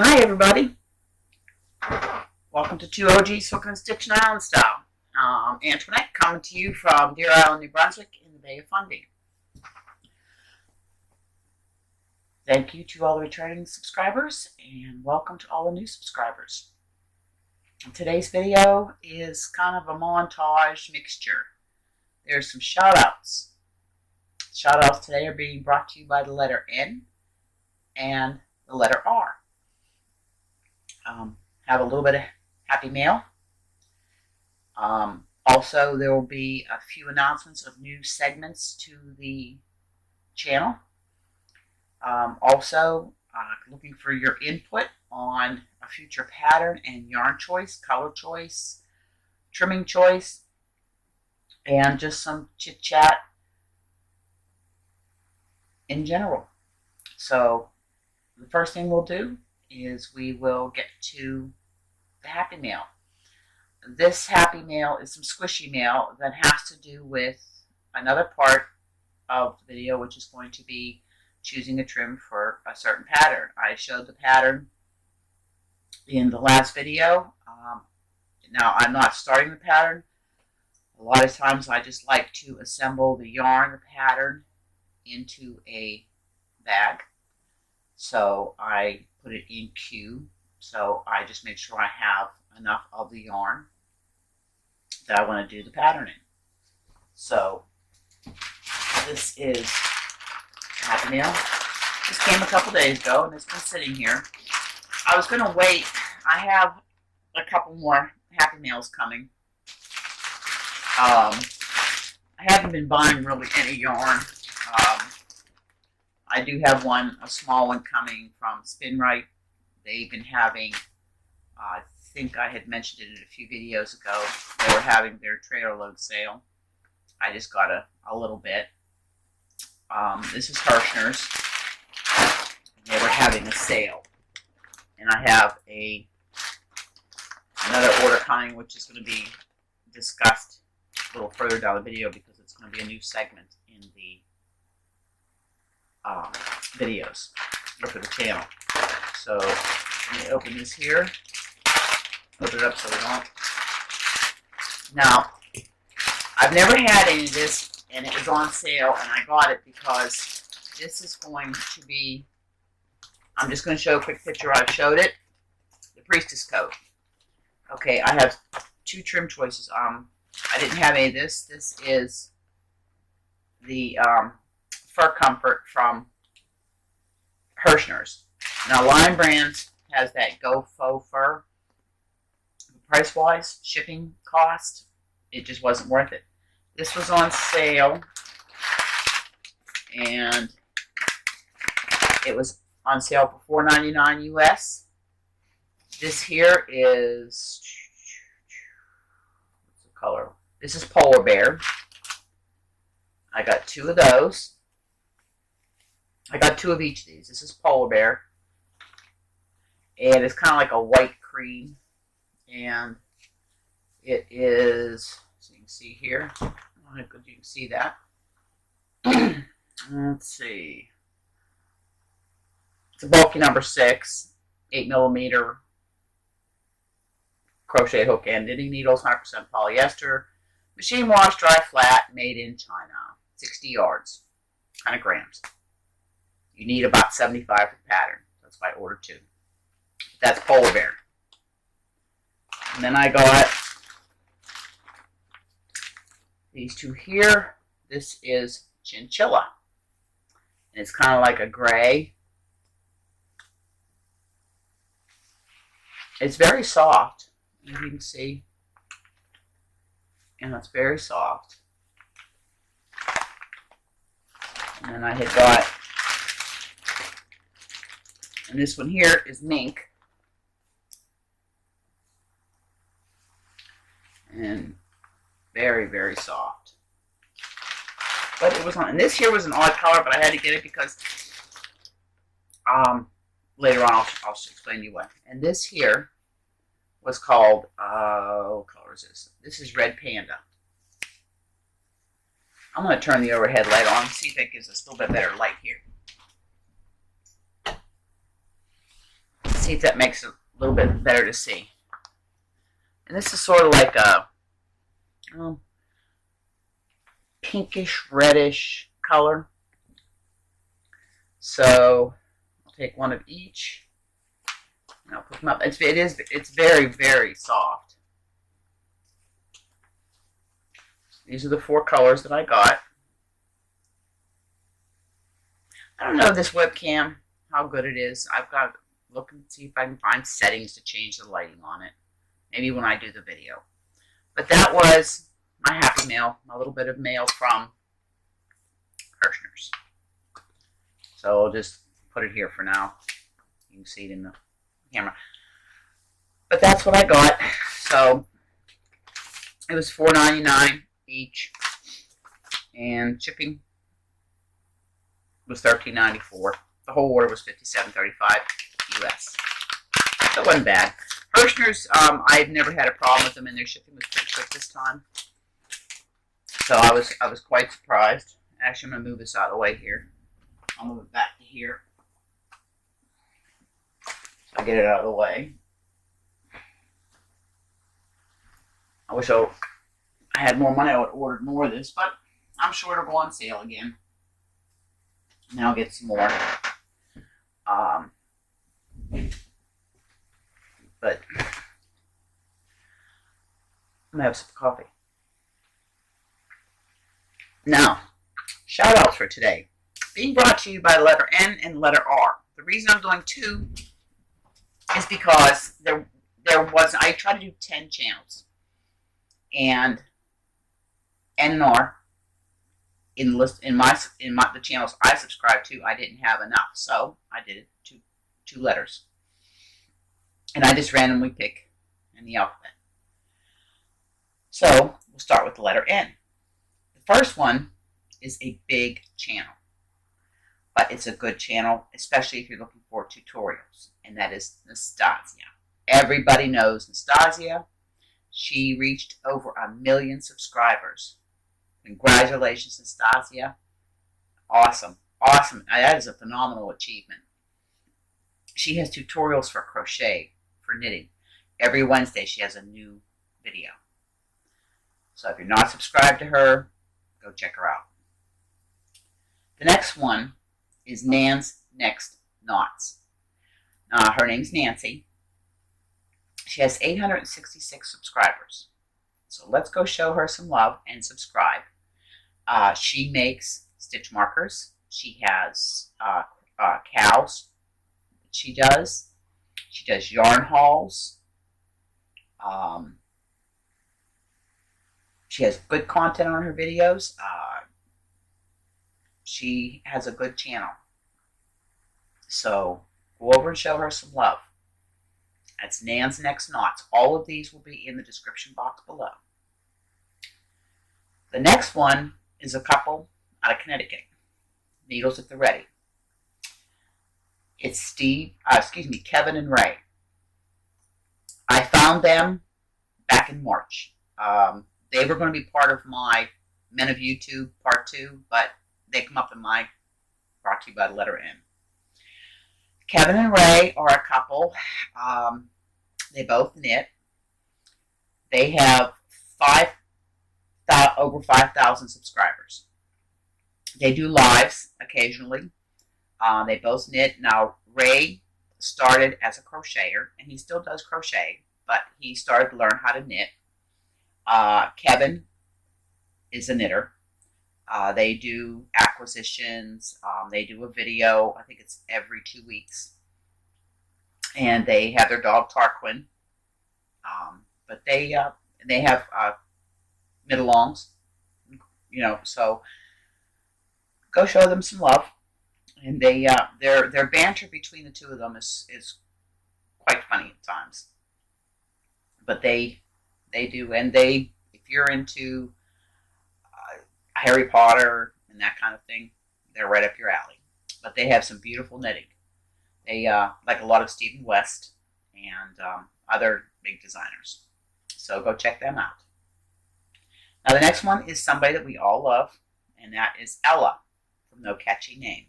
Hi everybody, welcome to 2 OGs Hooking and Stitching Island Style. Antoinette coming to you from Deer Island, New Brunswick in the Bay of Fundy. Thank you to all the returning subscribers and welcome to all the new subscribers. Today's video is kind of a montage mixture. There's some shout outs. Shout outs today are being brought to you by the letter N and the letter R. Have a little bit of happy mail. Also, there will be a few announcements of new segments to the channel. Also, looking for your input on a future pattern and yarn choice, color choice, trimming choice, and just some chit chat in general. So, the first thing we'll do is we will get to the happy mail. This happy mail is some squishy mail that has to do with another part of the video, which is going to be choosing a trim for a certain pattern. I showed the pattern in the last video. Now I'm not starting the pattern. A lot of times I just like to assemble the yarn, the pattern, into a bag. So I put it in queue. So I just make sure I have enough of the yarn that I want to do the pattern in. So this is happy mail. This came a couple days ago and it's been sitting here. I was going to wait. I have a couple more happy mails coming. I haven't been buying really any yarn. I do have a small one coming from Spinrite. They've been having, I think I had mentioned it in a few videos ago, they were having their trailer load sale. I just got a little bit. This is Hirschner's. They were having a sale. And I have another order coming, which is going to be discussed a little further down the video because it's going to be a new segment in the videos for the channel. So let me open this here. Open it up so we don't. Now, I've never had any of this, and it was on sale, and I got it because this is going to be, I'm just going to show a quick picture. I've showed it. The Priestess coat. Okay, I have two trim choices. I didn't have any of this. This is the Fur Comfort from Hirschner's. Now, Lion Brands has that Go Faux Fur. Price-wise, shipping cost, it just wasn't worth it. This was on sale, and it was on sale for $4.99 US. This here is, what's the color? This is Polar Bear. I got two of those. I got two of each of these. This is Polar Bear. And it's kind of like a white cream. And it is, so you can see here. I don't know if you can see that. Let's see. It's a bulky number 6, 8mm crochet hook and knitting needles, 100% polyester. Machine wash, dry flat, made in China. 60 yards, kind of grams. You need about 75 for the pattern. That's why I ordered 2. That's Polar Bear. And then I got these two here. This is Chinchilla. And it's kind of like a gray. It's very soft, as you can see. And it's very soft. And then I had got, and this one here is mink. And very, very soft. But it was on, and this here was an odd color, but I had to get it because later on I'll explain to you why. And this here was called, what color is this? This is Red Panda. I'm going to turn the overhead light on, see if it gives us a little bit better light here. see if that makes it a little bit better to see. And this is sort of like a pinkish reddish color. So I'll take one of each and I'll put them up. It's very, very soft. These are the 4 colors that I got. I don't know this webcam, how good it is. I've got to look and see if I can find settings to change the lighting on it. Maybe when I do the video. But that was my happy mail, my little bit of mail from Kirshner's. So I'll just put it here for now. You can see it in the camera. But that's what I got. So it was $4.99 each. And shipping was $13.94. The whole order was $57.35 US. So it wasn't bad. Kirshner's, I've never had a problem with them, and their shipping was pretty quick this time. So I was quite surprised. Actually, I'm going to move this out of the way here. I'll move it back to here. So I get it out of the way. I wish I had more money. I would have ordered more of this, but I'm sure it'll go on sale again. And I'll get some more. But I'm going to have some coffee. Now, shout outs for today. Being brought to you by the letter N and the letter R. The reason I'm doing 2 is because I tried to do 10 channels. And N and R in the channels I subscribe to, I didn't have enough. So I did it two letters. And I just randomly pick in the alphabet. So we'll start with the letter N. The first one is a big channel. But it's a good channel, especially if you're looking for tutorials. And that is Naztazia. Everybody knows Naztazia. She reached over 1 million subscribers. Congratulations, Naztazia. Awesome. Awesome. That is a phenomenal achievement. She has tutorials for crochet, for knitting. Every Wednesday she has a new video. So if you're not subscribed to her, go check her out. The next one is Nans Next Knots. Her name's Nancy. She has 866 subscribers. So let's go show her some love and subscribe. She makes stitch markers. She has cows. She does yarn hauls. She has good content on her videos. She has a good channel. So go over and show her some love. That's Nan's Next Knots. All of these will be in the description box below. The next one is a couple out of Connecticut. Needles at the Ready. It's Kevin and Ray. I found them back in March. They were going to be part of my Men of YouTube Part 2, but they come up in my brought to you by the letter N. Kevin and Ray are a couple. They both knit. They have over 5,000 subscribers. They do lives occasionally. They both knit. Now, Ray started as a crocheter, and he still does crochet, but he started to learn how to knit. Kevin is a knitter. They do acquisitions. They do a video. I think it's every 2 weeks. And they have their dog Tarquin. But they have mid-longs. So go show them some love. And their banter between the two of them is quite funny at times. But they do, and if you're into Harry Potter and that kind of thing, they're right up your alley. But they have some beautiful knitting. They like a lot of Stephen West and other big designers. So go check them out. Now the next one is somebody that we all love, and that is Ella from No Catchy Name.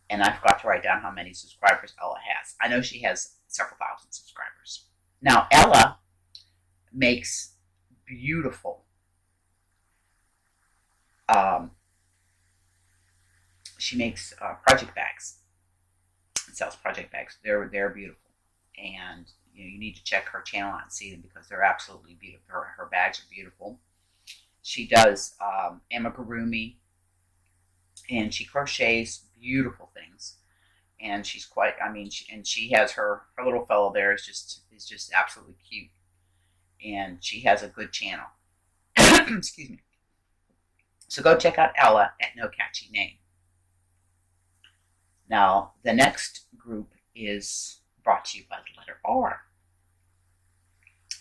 And I forgot to write down how many subscribers Ella has. I know she has several thousand subscribers. Now, Ella makes beautiful she makes project bags and sells project bags. They're beautiful, and you need to check her channel out and see them because they're absolutely beautiful. Her bags are beautiful. She does amigurumi, and she crochets beautiful things. And she's quite. I mean, she has her little fellow there is just absolutely cute, and she has a good channel. Excuse me. So go check out Ella at No Catchy Name. Now, the next group is brought to you by the letter R.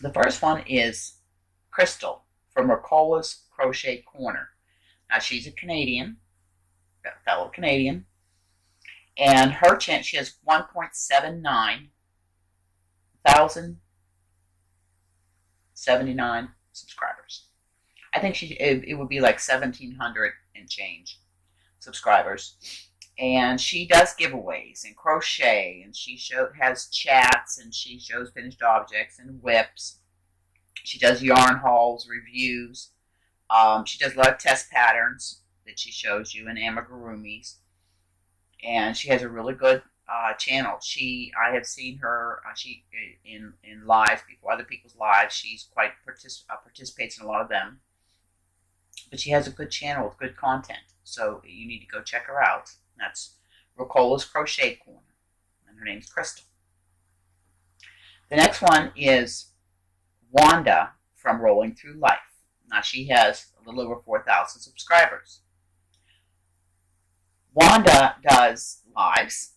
The first one is Crystal from Ricolas Crochet Corner. Now, she's a Canadian, a fellow Canadian, and her channel, she has 1.79 thousand 79 subscribers. I think it would be like 1,700 and change subscribers. And she does giveaways and crochet, and she has chats, and she shows finished objects and whips. She does yarn hauls, reviews. She does a lot of test patterns that she shows you and amigurumis. And she has a really good channel. I have seen her in lives before, other people's lives. She's quite participates in a lot of them. But she has a good channel with good content, so you need to go check her out. That's Ricolas Crochet Corner, and her name's Crystal. The next one is Wanda from Rolling Through Life. Now, she has a little over 4,000 subscribers. Wanda does lives.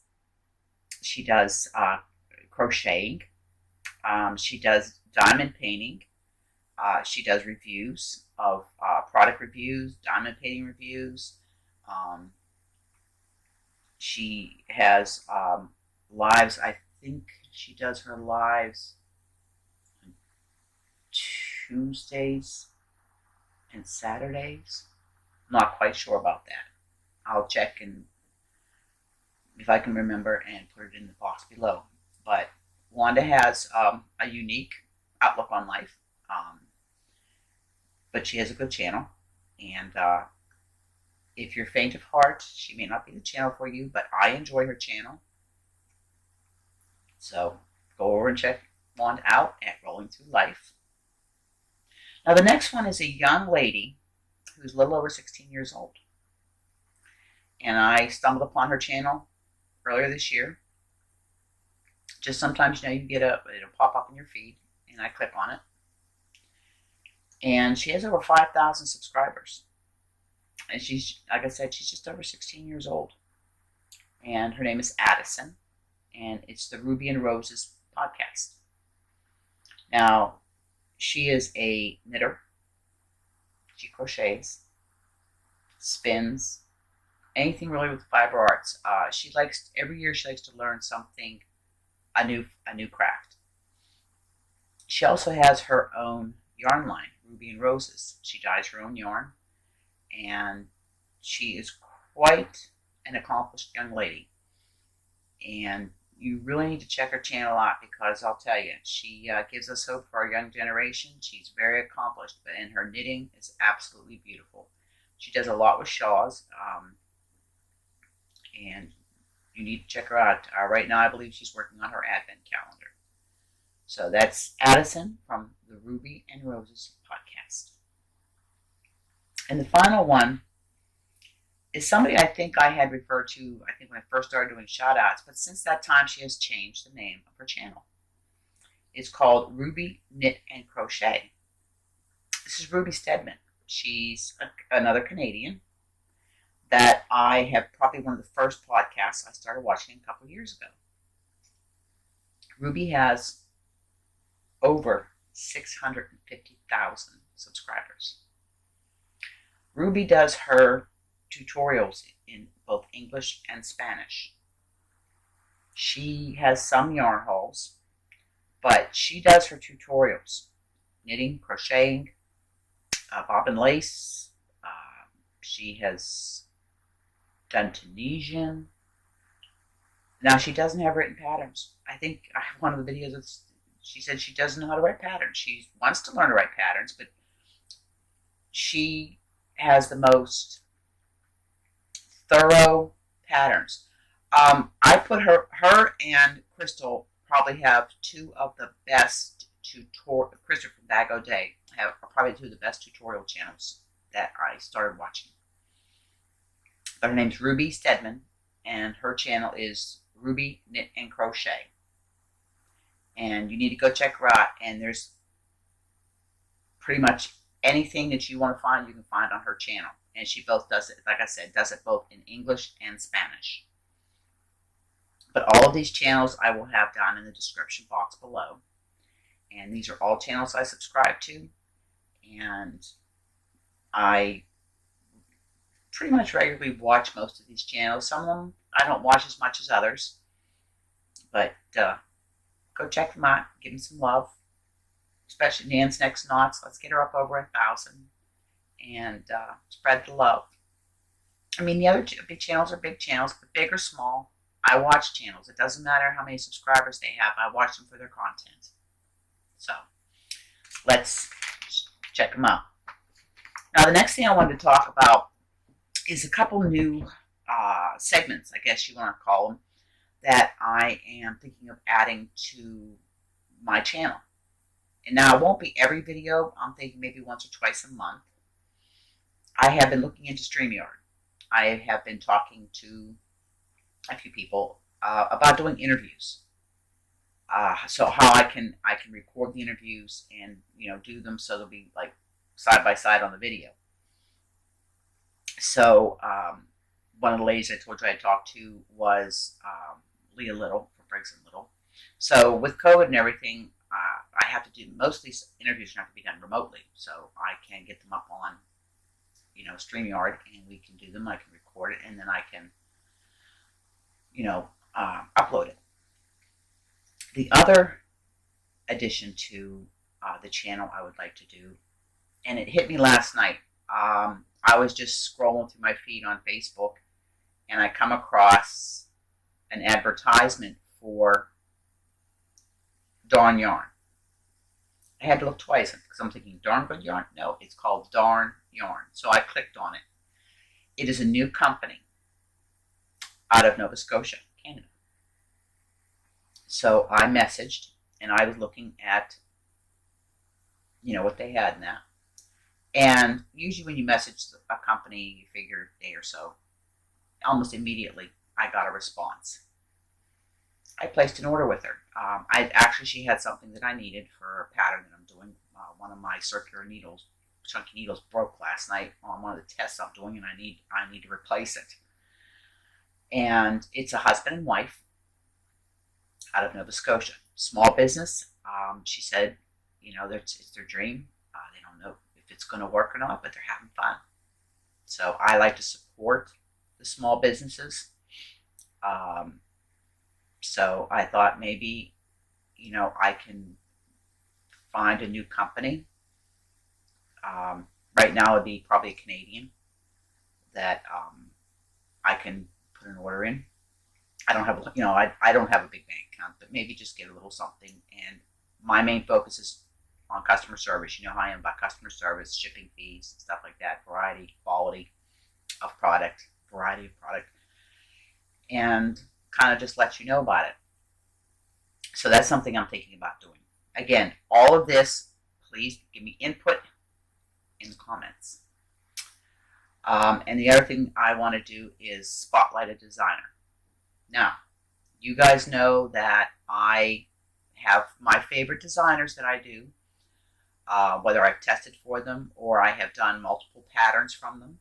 She does crocheting. She does diamond painting. She does reviews of product reviews, diamond painting reviews. She has lives. I think she does her lives on Tuesdays and Saturdays. I'm not quite sure about that. I'll check and if I can remember and put it in the box below. But Wanda has a unique outlook on life. But she has a good channel, and if you're faint of heart, she may not be the channel for you, but I enjoy her channel. So go over and check Wanda out at Rolling Through Life. Now, the next one is a young lady who's a little over 16 years old, and I stumbled upon her channel earlier this year. Just sometimes, you get it'll pop up in your feed, and I click on it. And she has over 5,000 subscribers. And she's, like I said, she's just over 16 years old. And her name is Addison. And it's the Ruby and Roses podcast. Now, she is a knitter. She crochets, spins, anything really with fiber arts. Every year she likes to learn something, a new craft. She also has her own yarn line, Ruby and Roses. She dyes her own yarn, and she is quite an accomplished young lady. And you really need to check her channel out because I'll tell you, she gives us hope for our young generation. She's very accomplished, and her knitting is absolutely beautiful. She does a lot with shawls, and you need to check her out. Right now, I believe she's working on her advent calendar. So that's Addison from the Ruby and Roses podcast. And the final one is somebody I think I had referred to, when I first started doing shout-outs, but since that time she has changed the name of her channel. It's called Ruby Knit and Crochet. This is Ruby Stedman. She's another Canadian that I have probably one of the first podcasts I started watching a couple years ago. Ruby has over 650,000 subscribers. Ruby does her tutorials in both English and Spanish. She has some yarn hauls, but she does her tutorials, knitting, crocheting, bobbin lace. She has done Tunisian. Now, she doesn't have written patterns. I think one of the videos, she said she doesn't know how to write patterns. She wants to learn to write patterns, but she has the most thorough patterns. I put her and Crystal probably have two of the best Crystal from Dago Day have probably two of the best tutorial channels that I started watching. Her name's Ruby Stedman, and her channel is Ruby Knit and Crochet. And you need to go check her out. And there's pretty much anything that you want to find, you can find on her channel. And she both does it, like I said, does it both in English and Spanish. But all of these channels I will have down in the description box below. And these are all channels I subscribe to. And I pretty much regularly watch most of these channels. Some of them I don't watch as much as others. But go check them out. Give them some love. Especially Nans Next Knots. Let's get her up over 1,000. And spread the love. I mean, the other big channels are big channels, but big or small, I watch channels. It doesn't matter how many subscribers they have. I watch them for their content. So, let's check them out. Now, the next thing I wanted to talk about is a couple new segments, I guess you want to call them, that I am thinking of adding to my channel. And now, it won't be every video. I'm thinking maybe once or twice a month. I have been looking into StreamYard. I have been talking to a few people about doing interviews. So how I can record the interviews and do them so they'll be like side by side on the video. So one of the ladies I told you I talked to was Leah Little from Briggs & Little. So with COVID and everything, I have to do most of these interviews have to be done remotely. So I can get them up on StreamYard, and we can do them. I can record it, and then I can, upload it. The other addition to the channel I would like to do, and it hit me last night. I was just scrolling through my feed on Facebook, and I come across an advertisement for Darn Yarn. I had to look twice because I'm thinking, Darn Good Yarn? No, it's called Darn Yarn. So I clicked on it. It is a new company out of Nova Scotia, Canada. So I messaged, and I was looking at, what they had in that. And usually when you message a company, you figure a day or so, almost immediately, I got a response. I placed an order with her. She had something that I needed for a pattern that I'm doing. One of my circular needles, chunky needles, broke last night on one of the tests I'm doing, and I need to replace it. And it's a husband and wife out of Nova Scotia, small business. She said, it's their dream. They don't know if it's going to work or not, but they're having fun. So I like to support the small businesses. So I thought maybe, I can find a new company. Right now it'd be probably a Canadian that I can put an order in. I don't have, I don't have a big bank account, but maybe just get a little something. And my main focus is on customer service. You know how I am about customer service, shipping fees, stuff like that, variety, quality of product, and kind of just let you know about it. So that's something I'm thinking about doing. Again, all of this, please give me input in the comments. And the other thing I want to do is spotlight a designer. Now, you guys know that I have my favorite designers that I do, whether I've tested for them or I have done multiple patterns from them.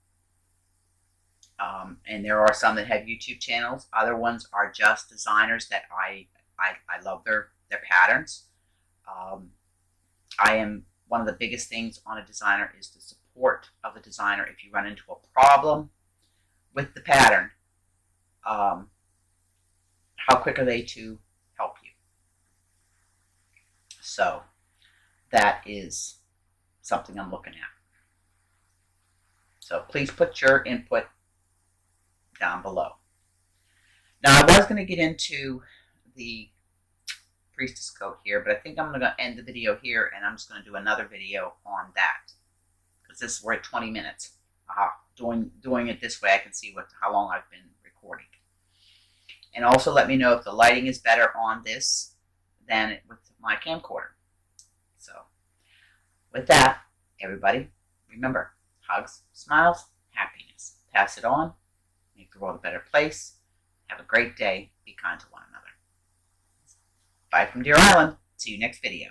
And there are some that have YouTube channels. Other ones are just designers that I love their patterns. One of the biggest things on a designer is the support of the designer. If you run into a problem with the pattern, how quick are they to help you? So that is something I'm looking at. So please put your input down below. Now, I was going to get into the priestess coat here, but I think I'm going to end the video here, and I'm just going to do another video on that, because this we're at 20 minutes. Doing it this way, I can see how long I've been recording. And also let me know if the lighting is better on this than with my camcorder. So, with that, everybody, remember, hugs, smiles, happiness. Pass it on. Make the world a better place. Have a great day. Be kind to one another. Bye from Deer Island. See you next video.